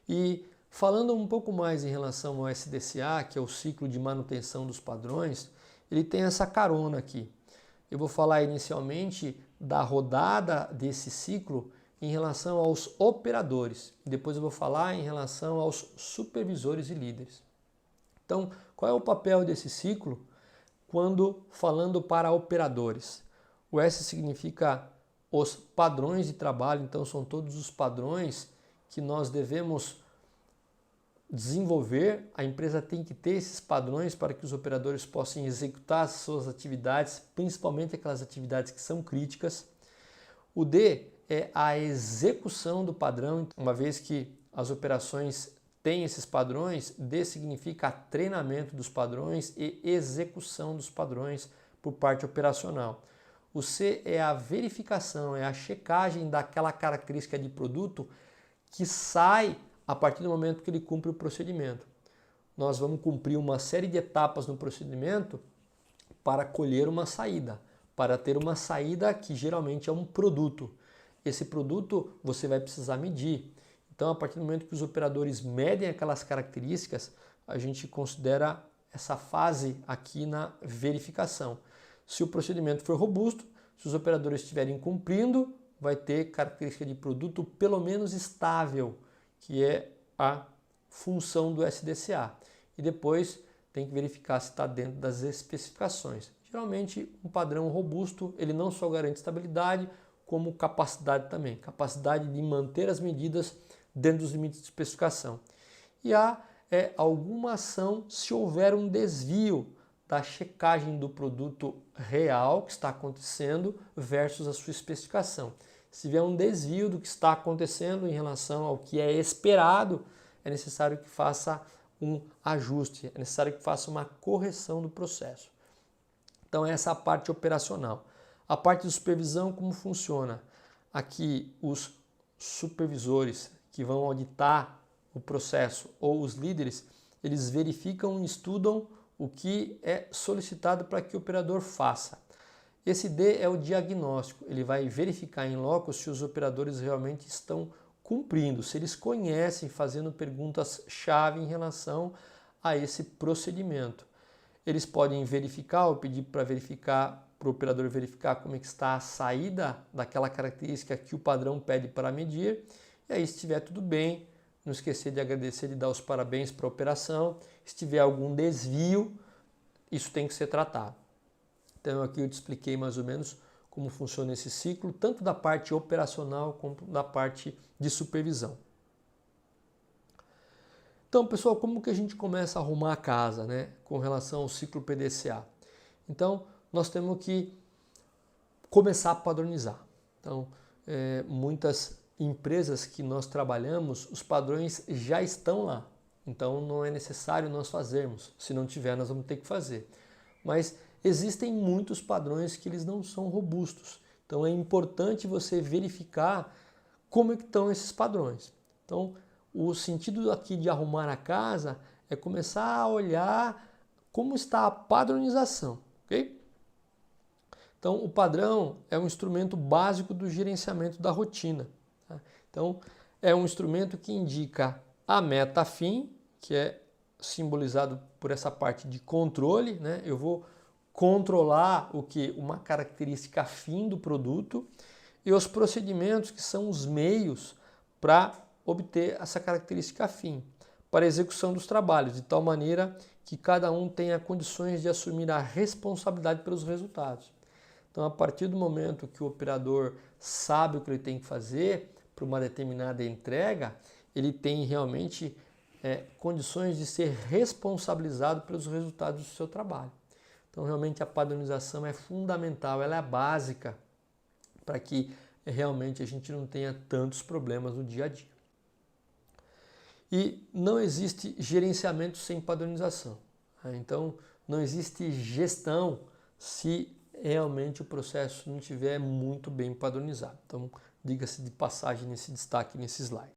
E falando um pouco mais em relação ao SDCA, que é o ciclo de manutenção dos padrões, ele tem essa carona aqui. Eu vou falar inicialmente da rodada desse ciclo em relação aos operadores. Depois eu vou falar em relação aos supervisores e líderes. Então, qual é o papel desse ciclo quando falando para operadores? O S significa os padrões de trabalho, então são todos os padrões que nós devemos desenvolver. A empresa tem que ter esses padrões para que os operadores possam executar as suas atividades, principalmente aquelas atividades que são críticas. O D é a execução do padrão, uma vez que as operações têm esses padrões. D significa treinamento dos padrões e execução dos padrões por parte operacional. O C é a verificação, é a checagem daquela característica de produto que sai a partir do momento que ele cumpre o procedimento. Nós vamos cumprir uma série de etapas no procedimento para colher uma saída, para ter uma saída que geralmente é um produto. Esse produto você vai precisar medir. Então, a partir do momento que os operadores medem aquelas características, a gente considera essa fase aqui na verificação. Se o procedimento for robusto, se os operadores estiverem cumprindo, vai ter característica de produto pelo menos estável, que é a função do SDCA. E depois tem que verificar se está dentro das especificações. Geralmente, um padrão robusto, ele não só garante estabilidade, como capacidade também. Capacidade de manter as medidas dentro dos limites de especificação. E A é alguma ação se houver um desvio da checagem do produto real que está acontecendo versus a sua especificação. Se tiver um desvio do que está acontecendo em relação ao que é esperado, é necessário que faça um ajuste, é necessário que faça uma correção do processo. Então essa é a parte operacional. A parte de supervisão, como funciona? Aqui os supervisores que vão auditar o processo ou os líderes, eles verificam e estudam o que é solicitado para que o operador faça. Esse D é o diagnóstico, ele vai verificar em loco se os operadores realmente estão cumprindo, se eles conhecem, fazendo perguntas-chave em relação a esse procedimento. Eles podem verificar ou pedir para verificar, para o operador verificar como é que está a saída daquela característica que o padrão pede para medir. E aí, se estiver tudo bem, não esquecer de agradecer, de dar os parabéns para a operação. Se tiver algum desvio, isso tem que ser tratado. Então aqui eu te expliquei mais ou menos como funciona esse ciclo, tanto da parte operacional como da parte de supervisão. Então, pessoal, como que a gente começa a arrumar a casa, né, com relação ao ciclo PDCA? Então, nós temos que começar a padronizar. Então, muitas empresas que nós trabalhamos, os padrões já estão lá. Então, não é necessário nós fazermos. Se não tiver, nós vamos ter que fazer. Mas existem muitos padrões que eles não são robustos. Então, é importante você verificar como é que estão esses padrões. Então, o sentido aqui de arrumar a casa é começar a olhar como está a padronização, ok? Então, o padrão é um instrumento básico do gerenciamento da rotina. Tá? Então, é um instrumento que indica a meta fim, que é simbolizado por essa parte de controle, né? Eu vou controlar o que? Uma característica fim do produto, e os procedimentos, que são os meios para obter essa característica fim, para a execução dos trabalhos, de tal maneira que cada um tenha condições de assumir a responsabilidade pelos resultados. Então, a partir do momento que o operador sabe o que ele tem que fazer para uma determinada entrega, ele tem realmente condições de ser responsabilizado pelos resultados do seu trabalho. Então, realmente, a padronização é fundamental, ela é básica para que realmente a gente não tenha tantos problemas no dia a dia. E não existe gerenciamento sem padronização. Então, não existe gestão se realmente o processo não estiver muito bem padronizado. Então, diga-se de passagem nesse destaque, nesse slide.